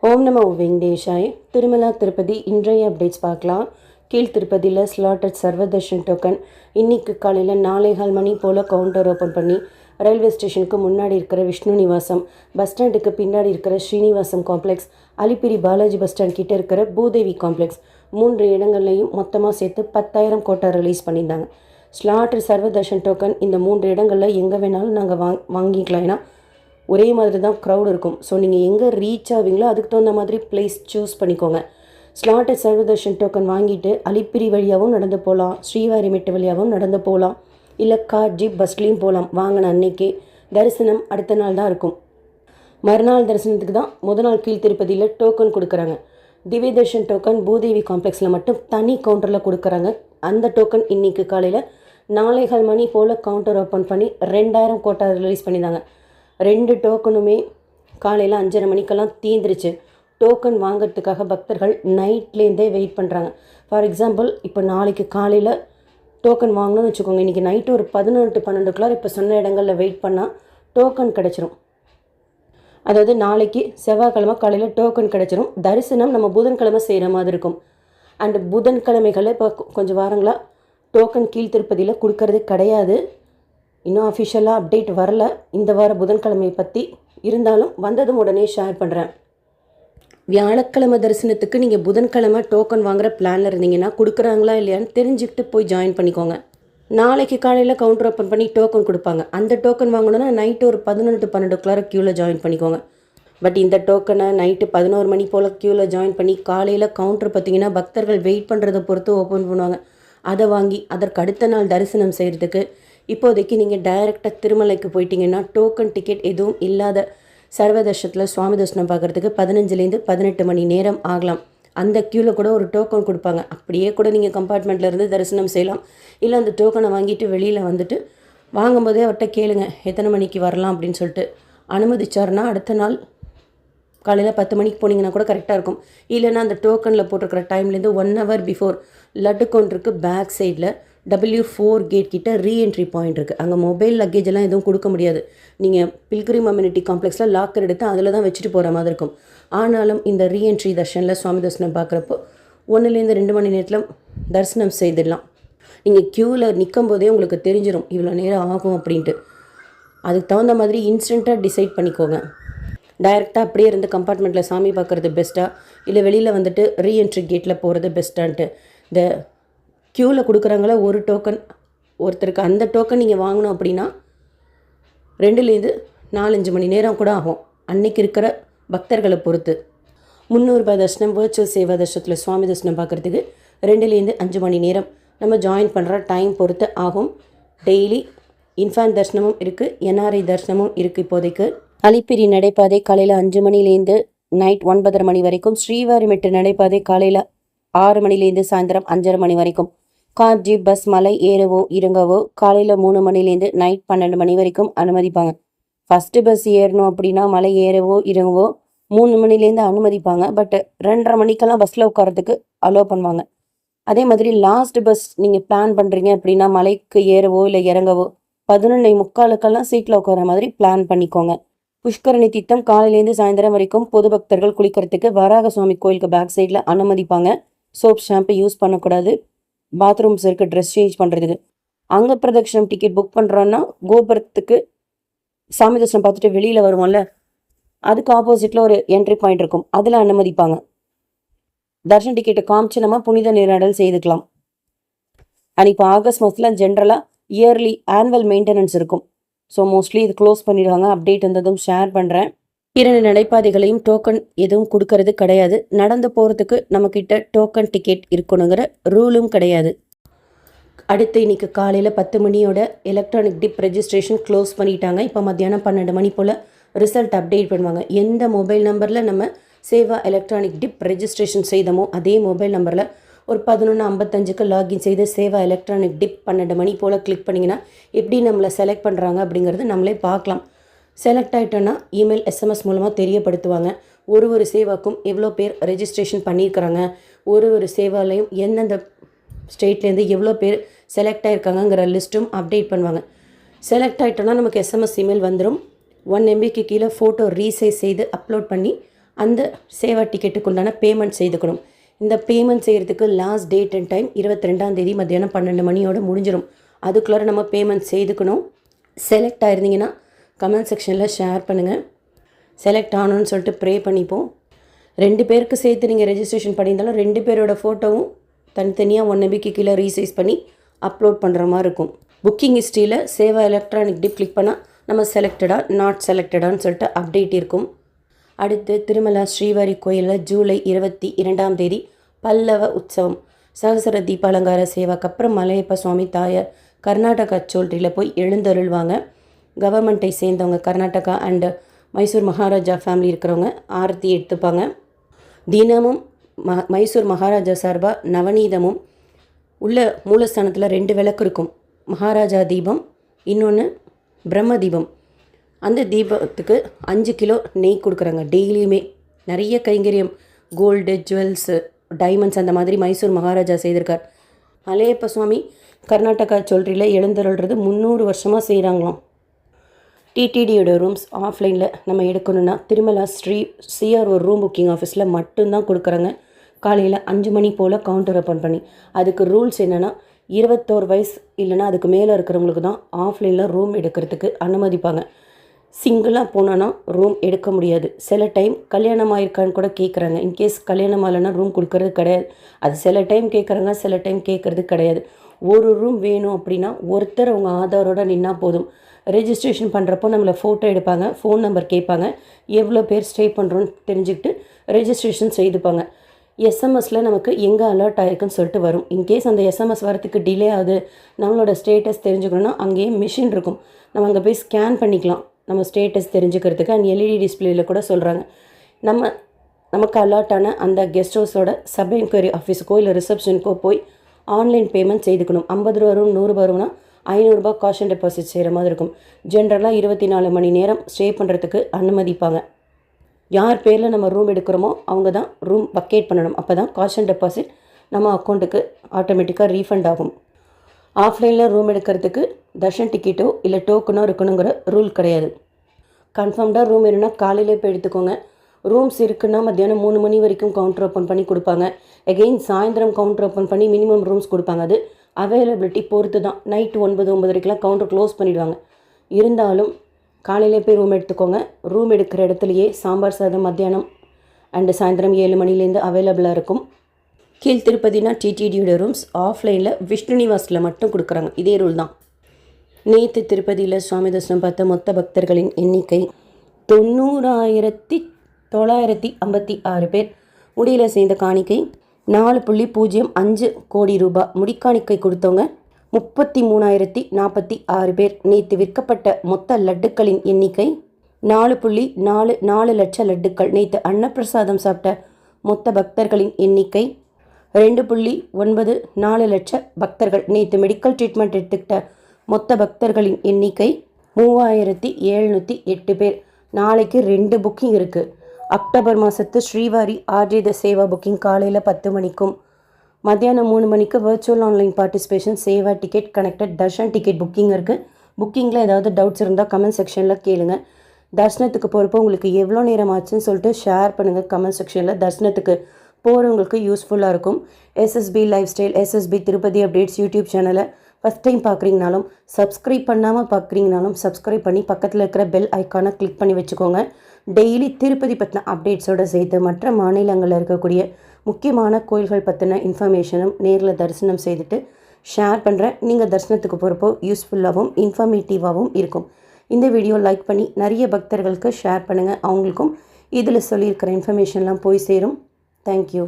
ஓம் நமோ வெங்கடேஷாய். திருமலா திருப்பதி இன்றைய அப்டேட்ஸ் பார்க்கலாம். கீழ் திருப்பதியில் ஸ்லாட்டட் சர்வதர்ஷன் டோக்கன் இன்னைக்கு காலையில் 4:15 மணி போல் கவுண்டர் ஓப்பன் பண்ணி ரயில்வே ஸ்டேஷனுக்கு முன்னாடி இருக்கிற விஷ்ணு நிவாசம், பஸ் ஸ்டாண்டுக்கு பின்னாடி இருக்கிற Srinivasam complex, Alipiri Balaji bus stand கிட்டே இருக்கிற பூதேவி காம்ப்ளெக்ஸ் 3 இடங்கள்லையும் மொத்தமாக சேர்த்து 10,000 கோட்டை ரிலீஸ் பண்ணியிருந்தாங்க. ஸ்லாட்டட் சர்வதர்ஷன் டோக்கன் இந்த 3 இடங்களில் எங்கே வேணாலும் நாங்கள் வாங்கிக்கலாம். ஏன்னா ஒரே மாதிரி தான் க்ரௌட் இருக்கும். ஸோ நீங்கள் எங்கே ரீச் ஆவீங்களோ அதுக்கு தகுந்த மாதிரி பிளேஸ் சூஸ் பண்ணிக்கோங்க. ஸ்லாட்டட் சர்வதர்ஷன் டோக்கன் வாங்கிட்டு அலிப்பிரி வழியாகவும் நடந்து போகலாம், ஸ்ரீவாரிமெட்டு வழியாகவும் நடந்து போகலாம், இல்லை கார் ஜீப் பஸ்லேயும் போகலாம். வாங்கின அன்னைக்கே தரிசனம் அடுத்த நாள் தான் இருக்கும். மறுநாள் தரிசனத்துக்கு தான் முதல் நாள் கீழ் திருப்பதியில் டோக்கன் கொடுக்குறாங்க. திவ்ய தர்ஷன் டோக்கன் பூதேவி காம்ப்ளெக்ஸில் மட்டும் தனி கவுண்டரில் கொடுக்குறாங்க. அந்த டோக்கன் இன்றைக்கி காலையில் 4:15 மணி போல் கவுண்டர் ஓப்பன் பண்ணி 2,000 கோட்டை ரிலீஸ் பண்ணியிருந்தாங்க. 2 டோக்கனுமே காலையில் 5:30 மணிக்கெல்லாம் தீந்துருச்சு. டோக்கன் வாங்கிறதுக்காக பக்தர்கள் நைட்லேருந்தே வெயிட் பண்ணுறாங்க. ஃபார் எக்ஸாம்பிள், இப்போ நாளைக்கு காலையில் டோக்கன் வாங்கணும்னு வச்சுக்கோங்க. இன்றைக்கி நைட்டு ஒரு 11 to 12 இப்போ சொன்ன இடங்களில் வெயிட் பண்ணால் டோக்கன் கிடச்சிரும். அதாவது நாளைக்கு செவ்வாய்க்கிழமை காலையில் டோக்கன் கிடச்சிரும். தரிசனம் நம்ம புதன்கிழமை செய்கிற மாதிரி இருக்கும். அண்டு புதன்கிழமைகளில் இப்போ கொஞ்சம் வாரங்களாக டோக்கன் கீழ் திருப்பதியில் கொடுக்கறது கிடையாது. இன்னும் அஃபிஷியலாக அப்டேட் வரல இந்த வார புதன்கிழமையை பற்றி. இருந்தாலும் வந்ததும் உடனே ஷேர் பண்ணுறேன். வியாழக்கிழமை தரிசனத்துக்கு நீங்கள் புதன்கிழமை டோக்கன் வாங்குகிற பிளானில் இருந்தீங்கன்னா கொடுக்குறாங்களா இல்லையான்னு தெரிஞ்சுக்கிட்டு போய் ஜாயின் பண்ணிக்கோங்க. நாளைக்கு காலையில் கவுண்டர் ஓப்பன் பண்ணி டோக்கன் கொடுப்பாங்க. அந்த டோக்கன் வாங்கணுன்னா நைட்டு ஒரு 11 to 12 க்யூவில் ஜாயின் பண்ணிக்கோங்க. பட் இந்த டோக்கனை நைட்டு 11 மணி போல் க்யூவில் ஜாயின் பண்ணி காலையில் கவுண்டர் பார்த்திங்கன்னா பக்தர்கள் வெயிட் பண்ணுறதை பொறுத்து ஓப்பன் பண்ணுவாங்க. அதை வாங்கி அதற்கு அடுத்த நாள் தரிசனம் செய்கிறதுக்கு இப்போதைக்கு நீங்கள் டைரெக்டாக திருமலைக்கு போயிட்டீங்கன்னா டோக்கன் டிக்கெட் எதுவும் இல்லாத சர்வதர்ஷத்தில் சுவாமி தரிசனம் பார்க்குறதுக்கு 15 to 18 மணி நேரம் ஆகலாம். அந்த க்யூவில் கூட ஒரு டோக்கன் கொடுப்பாங்க. அப்படியே கூட நீங்கள் கம்பார்ட்மெண்ட்டில் இருந்து தரிசனம் செய்யலாம். இல்லை அந்த டோக்கனை வாங்கிட்டு வெளியில் வந்துட்டு வாங்கும்போதே அவர்கிட்ட கேளுங்க எத்தனை மணிக்கு வரலாம் அப்படின்னு சொல்லிட்டு. அனுமதிச்சார்னா அடுத்த நாள் காலையில் 10 மணிக்கு போனீங்கன்னா கூட கரெக்டாக இருக்கும். இல்லைன்னா அந்த டோக்கனில் போட்டிருக்கிற டைம்லேருந்து 1 hour பிஃபோர் லட்டு கவுண்டருக்கு பேக் சைடில் W4 கேட் கிட்ட ரீஎன்ட்ரி பாயிண்ட் இருக்குது. அங்கே மொபைல் லக்கேஜ் எல்லாம் எதுவும் கொடுக்க முடியாது. நீங்கள் பில்கிரிம் அம்யூனிட்டி காம்ப்ளெக்ஸில் லாக்கர் எடுத்து அதில் தான் வச்சுட்டு போகிற மாதிரி இருக்கும். ஆனாலும் இந்த ரீஎன்ட்ரி தர்ஷனில் சுவாமி தரிசனம் பார்க்குறப்போ 1 to 2 மணி நேரத்தில் தரிசனம் செய்திடலாம். நீங்கள் க்யூவில் நிற்கும் போதே உங்களுக்கு தெரிஞ்சிடும் இவ்வளோ நேரம் ஆகும் அப்படின்ட்டு. அதுக்கு தகுந்த மாதிரி இன்ஸ்டண்ட்டாக டிசைட் பண்ணிக்கோங்க. டைரெக்டாக அப்படியே இருந்து கம்பார்ட்மெண்ட்டில் சாமி பார்க்குறது பெஸ்ட்டாக, இல்லை வெளியில் வந்துட்டு ரீஎன்ட்ரி கேட்டில் போகிறது பெஸ்ட்டான்ட்டு. இந்த க்யூவில் கொடுக்குறாங்கள ஒரு டோக்கன் ஒருத்தருக்கு, அந்த டோக்கன் நீங்கள் வாங்கணும் அப்படின்னா 2 to 4-5 மணி நேரம் கூட ஆகும். அன்னைக்கு இருக்கிற பக்தர்களை பொறுத்து. 300 ரூபாய் தர்ஷனம் வர்ச்சுவல் சேவா தர்ஷனத்தில் சுவாமி தரிசனம் பார்க்குறதுக்கு 2 to 5 மணி நேரம் நம்ம ஜாயின் பண்ணுற டைம் பொறுத்து ஆகும். டெய்லி இன்ஃபேண்ட் தர்ஷனமும் இருக்குது, NRI தர்ஷனமும் இருக்குது. இப்போதைக்கு அலிப்பிரி நடைபாதை காலையில் 5 மணிலேருந்து நைட் 9:30 மணி வரைக்கும், ஸ்ரீவாரிமெட்டு நடைபாதை காலையில் 6 மணிலேருந்து சாயந்தரம் 5:30 மணி வரைக்கும், கார் ஜீப் பஸ் மலை ஏறவோ இறங்கவோ காலையில் 3 மணிலேருந்து நைட் 12 மணி வரைக்கும் அனுமதிப்பாங்க. ஃபஸ்ட்டு பஸ் ஏறணும் அப்படின்னா மலை ஏறவோ இறங்கவோ 3 மணிலேருந்து அனுமதிப்பாங்க. பட் 2:30 மணிக்கெல்லாம் பஸ்ஸில் உட்காரத்துக்கு அலோவ் பண்ணுவாங்க. அதே மாதிரி லாஸ்ட் பஸ் நீங்கள் பிளான் பண்ணுறீங்க அப்படின்னா மலைக்கு ஏறவோ இல்லை இறங்கவோ 11:45 சீட்டில் உட்கார மாதிரி பிளான் பண்ணிக்கோங்க. புஷ்கரணி தீர்த்தம் காலையிலேருந்து சாயந்தரம் வரைக்கும் பொது பக்தர்கள் குளிக்கிறதுக்கு வராக சுவாமி கோயிலுக்கு பேக் சைடில் அனுமதிப்பாங்க. சோப் ஷாம்பு யூஸ் பண்ணக்கூடாது. பாத்ரூம்ஸ் இருக்குது ட்ரெஸ் சேஞ்ச் பண்ணுறதுக்கு. அங்க பிரதட்சணம் டிக்கெட் புக் பண்ணுறோன்னா கோபுரத்துக்கு சாமி தரிசனம் பார்த்துட்டு வெளியில் வருவோம்ல, அதுக்கு ஆப்போசிட்டில் ஒரு என்ட்ரி பாயிண்ட் இருக்கும், அதில் அனுமதிப்பாங்க. தர்ஷன் டிக்கெட்டை காமிச்சு நம்ம புனித நீராடல் செய்துக்கலாம். அண்ட் இப்போ ஆகஸ்ட் மாதத்தில் ஜென்ரலாக இயர்லி ஆனுவல் மெயின்டெனன்ஸ் இருக்கும். ஸோ மோஸ்ட்லி இது க்ளோஸ் பண்ணிடுவாங்க. அப்டேட் வந்ததும் ஷேர் பண்ணுறேன். 2 நடைபாதைகளையும் டோக்கன் எதுவும் கொடுக்கறது கிடையாது. நடந்து போகிறதுக்கு நம்மக்கிட்ட டோக்கன் டிக்கெட் இருக்கணுங்கிற ரூலும் கிடையாது. அடுத்து இன்றைக்கி காலையில் 10 மணியோட எலக்ட்ரானிக் டிப் ரெஜிஸ்ட்ரேஷன் க்ளோஸ் பண்ணிட்டாங்க. இப்போ மத்தியானம் 12 மணி போல் ரிசல்ட் அப்டேட் பண்ணுவாங்க. எந்த மொபைல் நம்பரில் நம்ம சேவா எலக்ட்ரானிக் டிப் ரெஜிஸ்ட்ரேஷன் செய்தோமோ அதே மொபைல் நம்பரில் ஒரு 11:55 லாகின் செய்து சேவா எலக்ட்ரானிக் டிப் 12 மணி போல் கிளிக் பண்ணிங்கன்னா எப்படி நம்மளை செலக்ட் பண்ணுறாங்க அப்படிங்கிறது நம்மளே பார்க்கலாம். செலக்ட் ஆகிட்டோன்னா இமெயில் SMS மூலமாக தெரியப்படுத்துவாங்க. ஒரு சேவாக்கும் எவ்வளோ பேர் ரெஜிஸ்ட்ரேஷன் பண்ணியிருக்கிறாங்க, ஒரு சேவாலையும் எந்தெந்த ஸ்டேட்லேருந்து எவ்வளோ பேர் செலக்ட் ஆகிருக்காங்கங்கிற லிஸ்ட்டும் அப்டேட் பண்ணுவாங்க. செலக்ட் ஆகிட்டோன்னா நமக்கு SMS இமெயில் வந்துடும். 1 MBக்கு கீழே ஃபோட்டோ ரீசைஸ் செய்து அப்லோட் பண்ணி அந்த சேவா டிக்கெட்டுக்கு உண்டான பேமெண்ட் செய்துக்கணும். இந்த பேமெண்ட் செய்கிறதுக்கு லாஸ்ட் டேட் அண்ட் டைம் 22ஆம் தேதி மத்தியானம் 12 மணியோடு முடிஞ்சிடும். அதுக்குள்ளார நம்ம பேமெண்ட் செய்துக்கணும். செலக்ட் ஆயிருந்தீங்கன்னா கமெண்ட் செக்ஷனில் ஷேர் பண்ணுங்கள். செலக்ட் ஆகணும்னு சொல்லிட்டு ப்ரே பண்ணிப்போம். 2 பேருக்கு சேர்த்து நீங்கள் ரெஜிஸ்ட்ரேஷன் பண்ணியிருந்தாலும் 2 பேரோட ஃபோட்டோவும் தனித்தனியாக 1 MB கீழே ரீசைஸ் பண்ணி அப்லோட் பண்ணுற மாதிரி இருக்கும். புக்கிங் ஹிஸ்ட்ரியில் சேவா எலக்ட்ரானிக் டிப் கிளிக் பண்ணால் நம்ம செலக்டடாக நாட் செலக்டடான்னு சொல்லிட்டு அப்டேட் இருக்கும். அடுத்து திருமலா ஸ்ரீவாரி கோயிலில் ஜூலை 22ஆம் தேதி பல்லவ உற்சவம். சகசர தீபாலங்கார சேவாக்கு அப்புறம் மலையப்ப சுவாமி தாயார் கர்நாடகா சோல்ட்ரியில் போய் எழுந்தருள்வாங்க. கவர்மெண்ட்டை சேர்ந்தவங்க கர்நாடகா அண்டு மைசூர் மகாராஜா ஃபேமிலி இருக்கிறவங்க ஆரத்தி எடுத்துப்பாங்க. தினமும் மைசூர் மகாராஜா சார்பாக நவநீதமும் உள்ள மூலஸ்தானத்தில் 2 விளக்கு இருக்கும். மகாராஜா தீபம், இன்னொன்று பிரம்ம தீபம். அந்த தீபத்துக்கு 5 கிலோ நெய் கொடுக்குறாங்க டெய்லியுமே. நிறைய கைங்கரியம், கோல்டு, ஜுவல்ஸு, டைமண்ட்ஸ் அந்த மாதிரி மைசூர் மகாராஜா செய்திருக்கார். மலையப்ப சுவாமி கர்நாடகா சொல்றியில் எழுந்தருள்றது 300 வருஷமாக செய்கிறாங்களாம். டிடிடியோட ரூம்ஸ் ஆஃப்லைனில் நம்ம எடுக்கணுன்னா திருமலா CRO ரூம் புக்கிங் ஆஃபீஸில் மட்டும்தான் கொடுக்குறாங்க. காலையில் 5 மணி போல் கவுண்டர் ஓப்பன் பண்ணி. அதுக்கு ரூல்ஸ் என்னென்னா 21 வயசு இல்லைனா அதுக்கு மேலே இருக்கிறவங்களுக்கு தான் ஆஃப்லைனில் ரூம் எடுக்கிறதுக்கு அனுமதிப்பாங்க. சிங்கிளாக போனோன்னா ரூம் எடுக்க முடியாது. சில டைம் கல்யாணம் ஆயிருக்கான்னு கூட கேட்குறாங்க. இன்கேஸ் கல்யாணம் ஆகலைன்னா ரூம் கொடுக்கறது கிடையாது. அது சில டைம் கேட்குறாங்க, சில டைம் கேட்குறது கிடையாது. ஒரு ரூம் வேணும் அப்படின்னா ஒருத்தர் அவங்க ஆதாரோட நின்னா போதும். ரெஜிஸ்ட்ரேஷன் பண்ணுறப்போ நம்மளை ஃபோட்டோ எடுப்பாங்க, ஃபோன் நம்பர் கேட்பாங்க, எவ்வளோ பேர் ஸ்டே பண்ணுறோன்னு தெரிஞ்சுக்கிட்டு ரெஜிஸ்ட்ரேஷன் செய்துப்பாங்க. எஸ்எம்எஸில் நமக்கு எங்கே அலர்ட் ஆகிருக்குன்னு சொல்லிட்டு வரும். இன்கேஸ் அந்த எஸ்எம்எஸ் வரத்துக்கு டிலே ஆகுது, நம்மளோட ஸ்டேட்டஸ் தெரிஞ்சுக்கணுன்னா அங்கேயே மிஷின் இருக்கும், நம்ம அங்கே போய் ஸ்கேன் பண்ணிக்கலாம் நம்ம ஸ்டேட்டஸ் தெரிஞ்சுக்கிறதுக்கு. அண்ட் LED டிஸ்பிளேயில் கூட சொல்கிறாங்க. நமக்கு அலர்ட்டான அந்த கெஸ்ட் ஹவுஸோட சப் என்கொயரி ஆஃபீஸுக்கோ இல்லை ரிசப்ஷனுக்கோ போய் ஆன்லைன் பேமெண்ட் செய்துக்கணும். 50 ரூபா வரும், 100 ரூபா வரும்னா 500 ரூபா காஷன் டெபாசிட் செய்கிற மாதிரி இருக்கும். ஜென்ரலாக 24 மணி நேரம் ஸ்டே பண்ணுறதுக்கு அனுமதிப்பாங்க. யார் பேரில் நம்ம ரூம் எடுக்கிறோமோ அவங்க தான் ரூம் வக்கேட் பண்ணணும். அப்போ தான் காஷன் டெபாசிட் நம்ம அக்கௌண்ட்டுக்கு ஆட்டோமேட்டிக்காக ரீஃபண்ட் ஆகும். ஆஃப்லைனில் ரூம் எடுக்கிறதுக்கு தர்ஷன் டிக்கெட்டோ இல்லை டோக்கனோ இருக்கணுங்கிற ரூல் கிடையாது. கன்ஃபார்ம்டாக ரூம் வேணும்னா காலையிலே போய் எடுத்துக்கோங்க. ரூம்ஸ் இருக்குன்னா மத்தியானம் 3 மணி வரைக்கும் கவுண்டர் ஓப்பன் பண்ணி கொடுப்பாங்க. எகெயின் சாயந்தரம் கவுண்டர் ஓப்பன் பண்ணி மினிமம் ரூம்ஸ் கொடுப்பாங்க. அது அவைலபிலிட்டி பொறுத்து தான். நைட்டு 9-9:30 கவுண்டர் க்ளோஸ் பண்ணிவிடுவாங்க. இருந்தாலும் காலையிலே போய் ரூம் எடுத்துக்கோங்க. ரூம் எடுக்கிற இடத்துலையே சாம்பார் சாதம் மத்தியானம் அண்டு சாயந்தரம் 7 மணிலேருந்து அவைலபிளாக இருக்கும். கீழ் திருப்பதினா டிடிடியோட ரூம்ஸ் ஆஃப்லைனில் விஷ்ணு நிவாஸில் மட்டும் கொடுக்குறாங்க. இதே ரூல் தான். நேற்று திருப்பதியில் சுவாமி தரிசனம் பார்த்த மொத்த பக்தர்களின் எண்ணிக்கை 90,956 பேர். முடியில் சேர்ந்த காணிக்கை 4.05 கோடி ரூபாய். முடிக்காணிக்கை கொடுத்தவங்க 33,046 பேர். நேற்று விற்கப்பட்ட மொத்த லட்டுக்களின் எண்ணிக்கை 4.44 லட்சம் லட்டுக்கள். நேற்று அன்னப்பிரசாதம் சாப்பிட்ட மொத்த பக்தர்களின் எண்ணிக்கை 2.94 லட்சம் பக்தர்கள். நேற்று மெடிக்கல் ட்ரீட்மெண்ட் எடுத்துக்கிட்ட மொத்த பக்தர்களின் எண்ணிக்கை 3,708 பேர். நாளைக்கு 2 புக்கிங் இருக்குது. அக்டோபர் மாதத்து ஸ்ரீவாரி ஆர்ஜித சேவா புக்கிங் காலையில் 10 மணிக்கும் மத்தியானம் 3 மணிக்கு virtual online participation Seva ticket connected Darshan ticket booking இருக்குது. புக்கிங்கில் ஏதாவது டவுட்ஸ் இருந்தால் கமெண்ட் செக்ஷனில் கேளுங்க. தர்ஷனத்துக்கு போகிறப்போ உங்களுக்கு எவ்வளோ நேரம் ஆச்சுன்னு சொல்லிட்டு ஷேர் பண்ணுங்கள் கமெண்ட் செக்ஷனில். தர்ஷனத்துக்கு போகிறவங்களுக்கு யூஸ்ஃபுல்லாக இருக்கும். SSB life style, SSB Tirupati updates YouTube சேனலை ஃபஸ்ட் டைம் பார்க்குறீங்கனாலும் சப்ஸ்கிரைப் பண்ணாமல் பார்க்குறீங்கனாலும் சப்ஸ்கிரைப் பண்ணி பக்கத்தில் இருக்கிற பெல் ஐக்கானை கிளிக் பண்ணி வச்சுக்கோங்க. டெய்லி திருப்பதி பற்றின அப்டேட்ஸோடு சேர்த்து மற்ற மாநிலங்களில் இருக்கக்கூடிய முக்கியமான கோயில்கள் பற்றின இன்ஃபர்மேஷனும் நேரில் தரிசனம் செய்துட்டு ஷேர் பண்ணுறேன். நீங்கள் தரிசனத்துக்கு போகிறப்போ யூஸ்ஃபுல்லாகவும் இன்ஃபர்மேட்டிவாகவும் இருக்கும். இந்த வீடியோ லைக் பண்ணி நிறைய பக்தர்களுக்கு ஷேர் பண்ணுங்கள். அவங்களுக்கும் இதில் சொல்லியிருக்கிற இன்ஃபர்மேஷன்லாம் போய் சேரும். தேங்க்யூ.